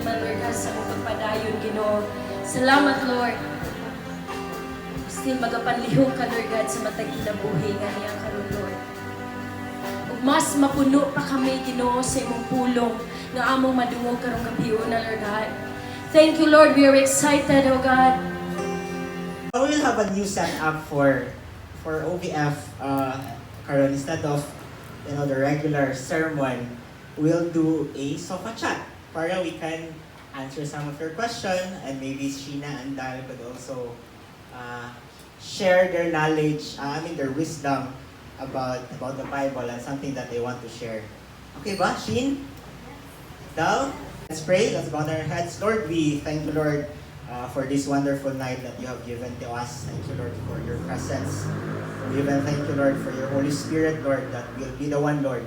man, Lord, ha, sa mong pagpadayon, Ginoo. Salamat, Lord. Still magapanlihok ka, Lord God, sa matag kinabuhi nga niya karon, Lord. Ug mas mapuno pa kami, Ginoo, sa imong pulong nga among madungog karong gabi na, Lord God. Thank you, Lord. We are excited, oh God. We will have a new setup for OVF karon. Instead of the regular sermon, we'll do a sofa chat para we can answer some of your questions, and maybe Sheena and Dal could also share their knowledge, their wisdom about the Bible and something that they want to share. Okay ba, Sheen? Dal? Let's pray. Let's bow our heads. Lord, we thank you, Lord, for this wonderful night that you have given to us. Thank you, Lord, for your presence. We even thank you, Lord, for your Holy Spirit, Lord, that will be the one, Lord,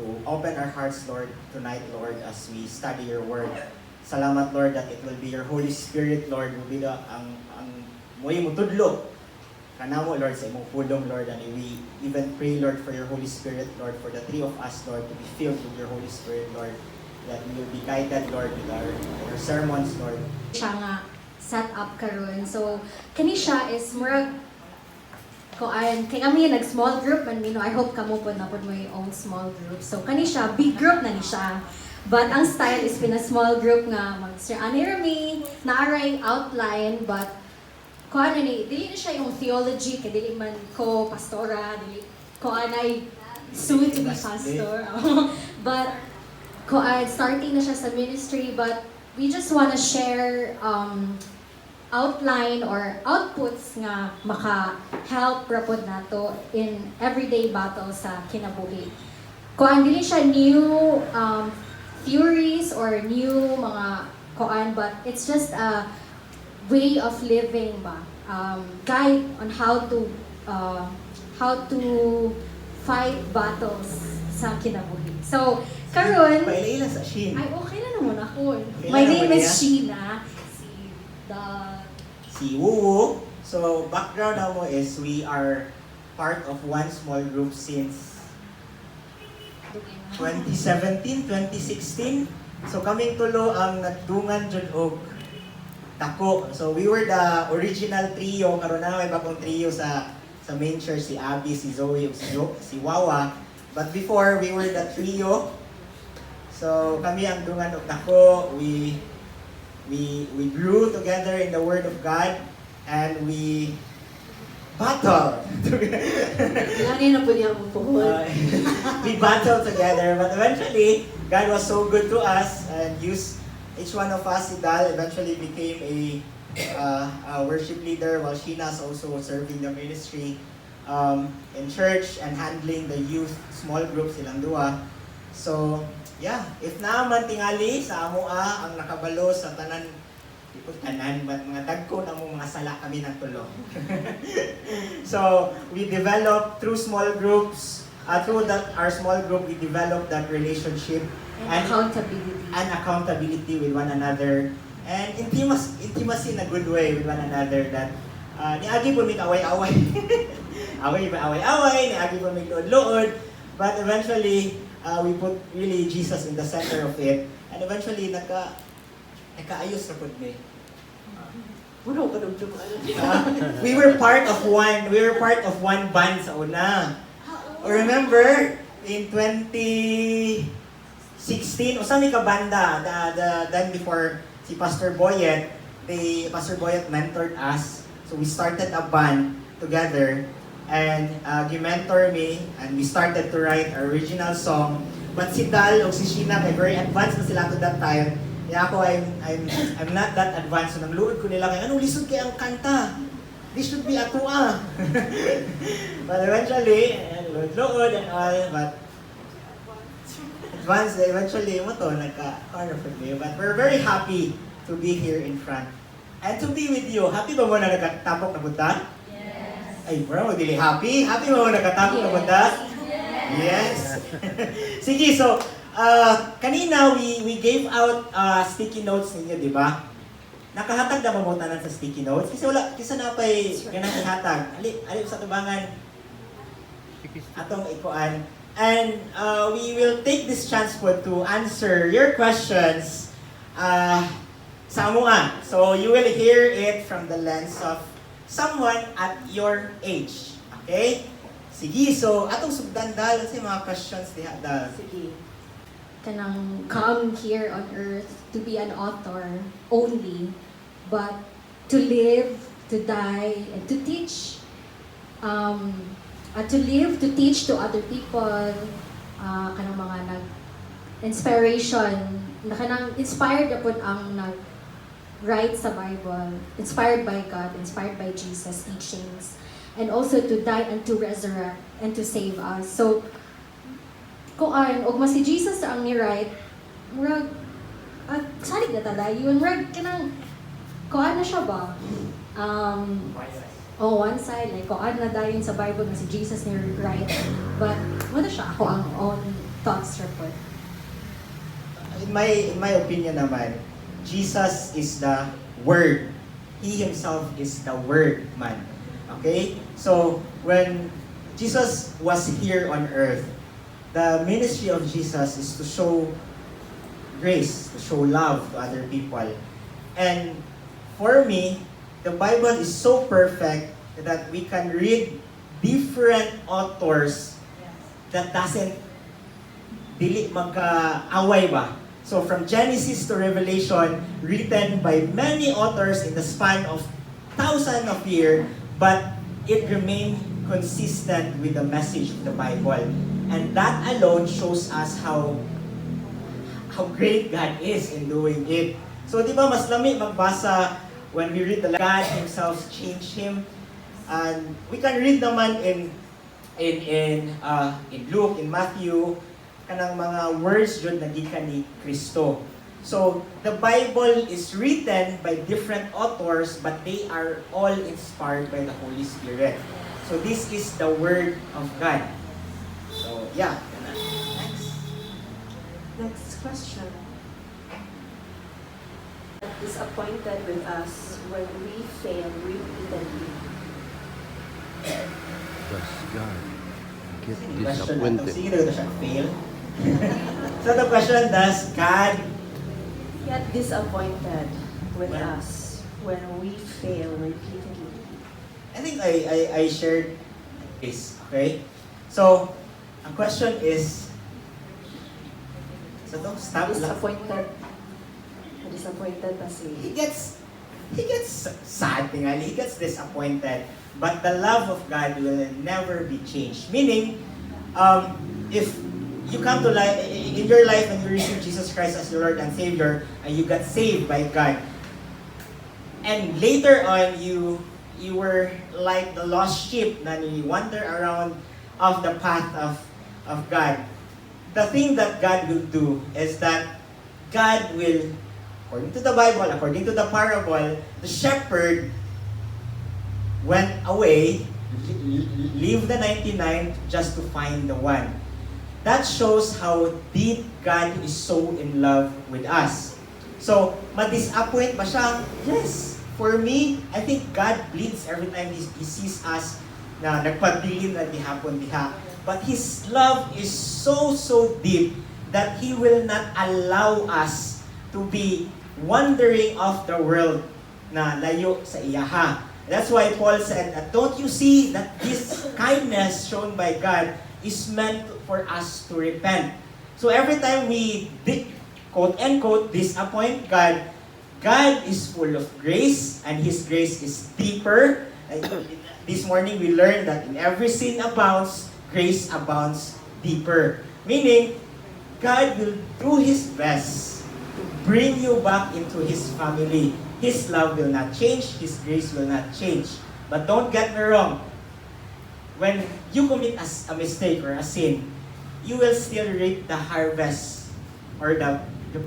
to open our hearts, Lord, tonight, Lord, as we study your word. Salamat, Lord, that it will be your Holy Spirit, Lord, will be ang mo'y mutudlo kanamo, Lord, sa imong pulong, Lord, and we even pray, Lord, for your Holy Spirit, Lord, for the three of us, Lord, to be filled with your Holy Spirit, Lord, that we will be guided, Lord, with our sermons, Lord. Siya nga set up karon. So kani siya is murag kay kami nag small group man I hope kamo pod na pod mo yung own small group. So kani siya big group na ni siya. But ang style is pina small group nga mag Sir Anirmi naaray outline, but ko ano ni dili na siya yung theology kay dili man ko pastora, dili ko anay soon to be pastor. But ko starting na siya sa ministry, but we just want to share outline or outputs nga maka-help rapod nato in everyday battle sa kinabuhi. Kuan dili siya new theories or new mga kuan, but it's just a way of living ba. Guide on how to fight battles sa kinabuhi. So karon Paila sa Sheen. ay, okay na naman ako. Okay My na name naman is niya? Sheena. Si Wuwu. So, background na mo is we are part of one small group since 2017, 2016. So, kaming tulo ang nagdungan dyan og dako. So, we were the original trio. Karoon na may bagong trio sa main church, si Abby, si Zoe, ug si Wawa. But before, we were the trio. So, kami ang dungan og dako. We grew together in the Word of God, and we battled. Lani na po niya mong puhol. We battled together, but eventually, God was so good to us and used each one of us. Si Dal eventually became a worship leader, while Sheena's also serving the ministry in church and handling the youth small groups silang duwa. So, yeah, if naman tingali sa amoa ang nakabalo sa tanan, but mga dagko na mo mga sala kami ng tulong. So, we developed through small groups, through our small group, we developed that relationship And accountability. and accountability with one another, and intimacy in a good way with one another, that niagi po may away-away. Away-away, niagi po may lood-lood, but eventually, we put really Jesus in the center of it, and eventually nagkaayos na po may. We were part of one band sa una. Remember in 2016 usami ka banda, then before si Pastor Boyet mentored us, so we started a band together, and he mentored me, and we started to write our original song. But si Dal o si Sheena kay very advanced na sila to that time. Kaya ako, I'm not that advanced. So nangluod ko nila kay anong lisod kay ang kanta? This should be atua. But eventually, load and all, but advanced eventually mo to nagka-corner for me. But we're very happy to be here in front and to be with you. Happy ba mo na nagkatapok na punta? Yes. Ay, bro, dili happy? Happy ba mo nagkatapok na punta? Yes. Sige, so kanina we gave out sticky notes ninyo, di ba? Nakahatag na mo tanan sa sticky notes kasi wala kisa na pay ganang ihatag. Ali sa tubangan atong ikuan. And we will take this chance po to answer your questions Samoa. So you will hear it from the lens of someone at your age. Okay? Sige, so atong sugdan dal sa mga questions diha dal. Sige. Kanang come here on earth to be an author only, but to live, to die, and to teach. To live, to teach to other people, kanang mga inspiration, na kanang inspired na po ang write sa Bible, inspired by God, inspired by Jesus' teachings, and also to die and to resurrect and to save us. So, kung og si Jesus ang ni-write, murag, salig na talayon, murag, kanang, kuan na siya ba? One side, like, kuan na dayon sa Bible na si Jesus ni-write, but, wala siya, ako ang own thoughts report. In my opinion naman, Jesus is the Word. He Himself is the Word man. Okay? So, when Jesus was here on earth, the ministry of Jesus is to show grace, to show love to other people. And for me, the Bible is so perfect that we can read different authors that doesn't dili magka-away ba? So from Genesis to Revelation, written by many authors in the span of thousands of years, but it remained consistent with the message of the Bible. And that alone shows us how great God is in doing it. So di ba mas lami magbasa when we read the God Himself changed Him. And we can read naman in Luke, in Matthew, kanang mga words jud nagikan ni Kristo. So, the Bible is written by different authors, but they are all inspired by the Holy Spirit. So, this is the Word of God. So, yeah. Next question. Disappointed with us when we fail repeatedly. Does God get Question na to. disappointed? Sige na siya fail. So, the question, does God Get disappointed with When? us when we fail repeatedly. I think I shared this, okay? So, ang question is, so don't stop lang. Disappointed pa He si gets sad, tingali. He gets disappointed. But the love of God will never be changed. Meaning, if you come to life, in your life when you receive Jesus Christ as your Lord and Savior, and you got saved by God, and later on, you were like the lost sheep na you wander around off the path of God. The thing that God will do is that God will, according to the Bible, according to the parable, the shepherd went away, leave the 99 just to find the one. That shows how deep God is so in love with us. So, ma-disappoint ba siya? Yes. For me, I think God bleeds every time He sees us na nagpabilin na dihapon diha. But His love is so deep that He will not allow us to be wandering off the world na layo sa iyaha. That's why Paul said, don't you see that this kindness shown by God is meant for us to repent. So every time we, quote-unquote, disappoint God, God is full of grace, and His grace is deeper. This morning we learned that in every sin abounds, grace abounds deeper. Meaning, God will do His best to bring you back into His family. His love will not change, His grace will not change. But don't get me wrong, when you commit a mistake or a sin, you will still reap the harvest or the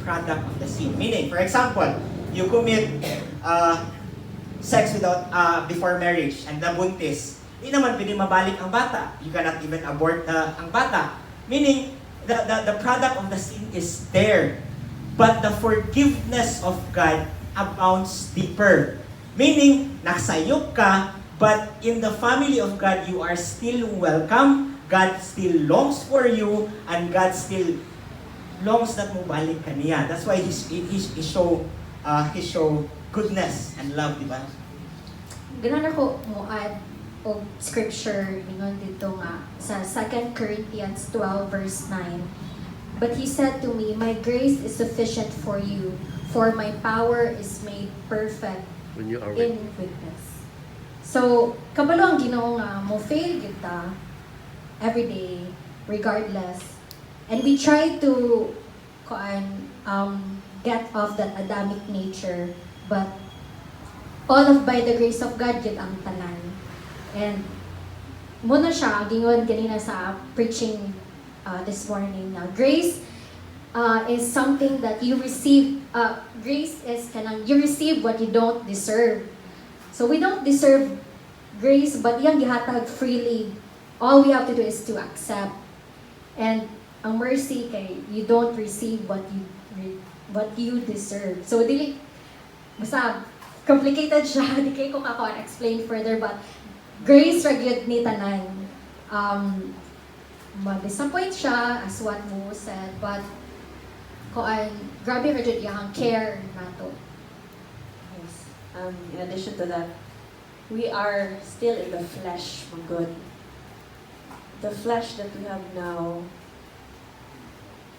product of the sin. Meaning, for example, you commit sex without before marriage and nabuntis. Hindi naman pwede mabalik ang bata. You cannot even abort ang bata. Meaning, the product of the sin is there. But the forgiveness of God abounds deeper. Meaning, nasayop ka, but in the family of God, you are still welcome. God still longs for you, and God still longs that mo balik kaniya. That's why he show goodness and love, di ba? Ganun ako mo add og scripture ningon dito nga sa 2 Corinthians 12 verse 9. But he said to me, my grace is sufficient for you, for my power is made perfect When you are in with weakness. So, kabalo ang Ginoo nga mo fail kita every day regardless. And we try to get off that Adamic nature, but all of by the grace of God yun ang tanan. And muna siya, gingon kanina sa preaching this morning na grace is something that you receive. Grace is kanang you receive what you don't deserve. So we don't deserve grace, but yung gihatag freely. All we have to do is to accept. And ang mercy kay you don't receive what you deserve. So dili basta complicated siya, di kay ko explain further, but grace ra gyud ni tanan. Ma-disappoint siya as what Mo said, but grabe ra gyud yang care nato. Yes. In addition to that, we are still in the flesh, my God. The flesh that we have now,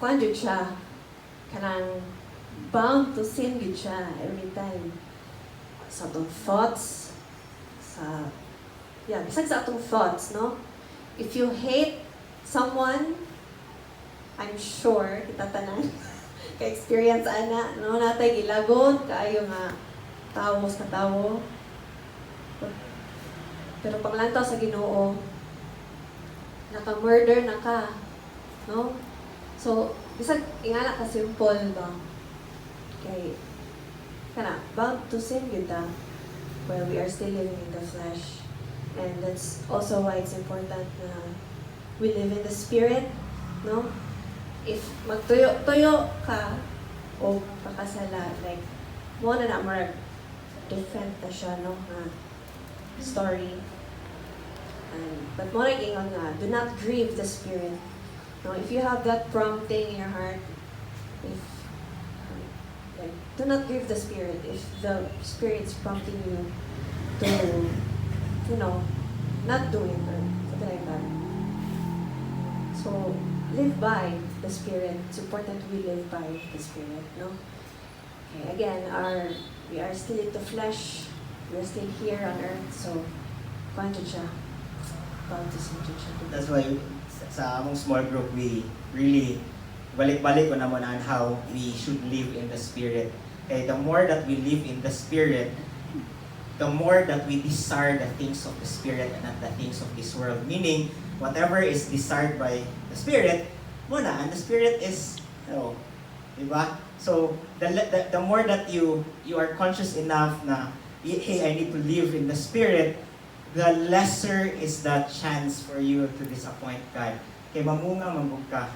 kuan jud siya, kanang bound to sin jud siya every time. Sa atong thoughts, bisag sa atong thoughts, no? If you hate someone, I'm sure kita tanan ka-experience ana, no? Natay gilagon kaayo nga tawo sa tawo. Pero paglantaw sa Ginoo, naka-murder na ka, no? So, bisag ingana ka simple ba? Okay. Kana, bound to sin yun ta while we are still living in the flesh. And that's also why it's important na we live in the Spirit, no? If magtuyo-tuyo ka o pakasala, like, mo na marag defend na siya, no? Story. But mo na gingon nga, do not grieve the Spirit. No, if you have that prompting in your heart, do not grieve the Spirit. If the Spirit's prompting you to, not do it or something like that. So, live by the Spirit. It's important we live by the Spirit, no? Okay, again, we are still in the flesh. We are still here on earth, so, kuwanto siya. That's why sa among small group, we really balik-balik ko naman on how we should live in the Spirit. Okay, the more that we live in the Spirit, the more that we desire the things of the Spirit and not the things of this world. Meaning, whatever is desired by the Spirit, muna, and the Spirit is, diba? So, the more that you are conscious enough na, hey, I need to live in the Spirit, the lesser is the chance for you to disappoint God. Kay mamunga, mambug ka.